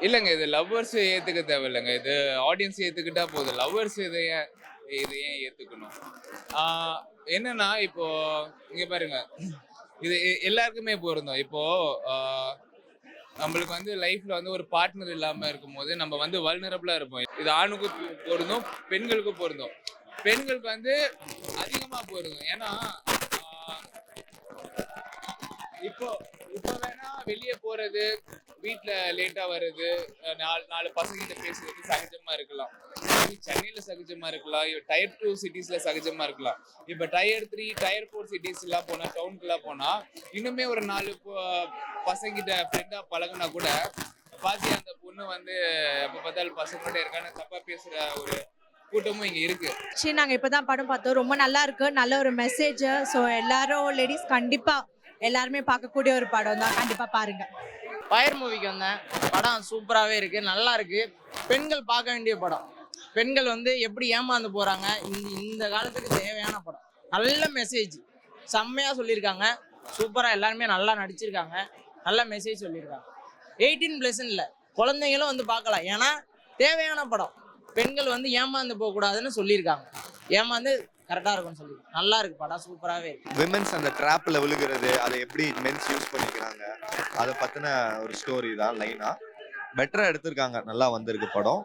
இல்லைங்க, இது லவ்வர்ஸ் ஏத்துக்க தேவையில்லைங்க. இது ஆடியன்ஸ் ஏத்துக்கிட்டா போதும். லவ்வர்ஸ் இதை ஏன் ஏத்துக்கணும்? ஆஹ் என்னன்னா இப்போ இங்க பாருங்க, இது எல்லாருக்குமே பொருந்தும். இப்போ ஆஹ் நம்மளுக்கு வந்து லைஃப்ல வந்து ஒரு பார்ட்னர் இல்லாம இருக்கும்போது நம்ம வந்து வல்னரபிளா இருப்போம். இது ஆணுக்கும் பொருந்தும், பெண்களுக்கும் பொருந்தும். பெண்களுக்கு வந்து அதிகமா பொருந்தும். ஏன்னா ஆஹ் இப்போ இப்போ வேணா வெளியே போறது, வீட்ல லேட்டா வர்றது, நாலு நாலு பசங்கிட்ட பேசுறது சகஜமா இருக்கலாம். இது சென்னையில சகஜமா இருக்கலாம், டயர் 2 சிட்டிஸ்ல சகஜமா இருக்கலாம். இப்ப டயர் 3 டயர் 4 சிட்டிஸ் எல்லாம் போனா, டவுனுக்குலாம் போனா இன்னுமே ஒரு நாலு பசங்கிட்ட ஃப்ரெண்டா பழகுனா கூட பாத்தி அந்த பொண்ணு வந்து எப்ப பார்த்தாலும் பசங்களோட இருக்கான்னு தப்பா பேசுற ஒரு கூட்டமும் இங்க இருக்கு. சரி, நாங்க இப்பதான் படம் பார்த்தோம். ரொம்ப நல்லா இருக்கு. நல்ல ஒரு மெசேஜ். ஸோ எல்லாரும் லேடிஸ் கண்டிப்பா எல்லாருமே பார்க்கக்கூடிய ஒரு படம் தான். கண்டிப்பா பாருங்க. ஃபயர் மூவிக்கு வந்தேன். படம் சூப்பராகவே இருக்கு, நல்லா இருக்கு. பெண்கள் பார்க்க வேண்டிய படம். பெண்கள் வந்து எப்படி ஏமாந்து போறாங்க, இந்த காலத்துக்கு தேவையான படம். நல்ல மெசேஜ், செம்மையா சொல்லியிருக்காங்க. சூப்பரா எல்லாருமே நல்லா நடிச்சிருக்காங்க. நல்ல மெசேஜ் சொல்லியிருக்காங்க. 18+ இல்லை, குழந்தைங்களும் வந்து பார்க்கலாம். ஏன்னா தேவையான படம். பெண்கள் வந்து ஏமாந்து போகக்கூடாதுன்னு சொல்லியிருக்காங்க. ஏமாந்து கரெக்டாக இருக்கும்னு சொல்லி நல்லா இருக்கு படம், சூப்பராகவே இருக்கு. விமென்ஸ் அந்த ட்ராப்ல விழுகிறது, அதை எப்படி மென்ஸ் யூஸ் பண்ணிக்கிறாங்க, அதை பத்தின ஒரு ஸ்டோரி தான் லைனா. பெட்டரா எடுத்திருக்காங்க, நல்லா வந்திருக்கு படம்.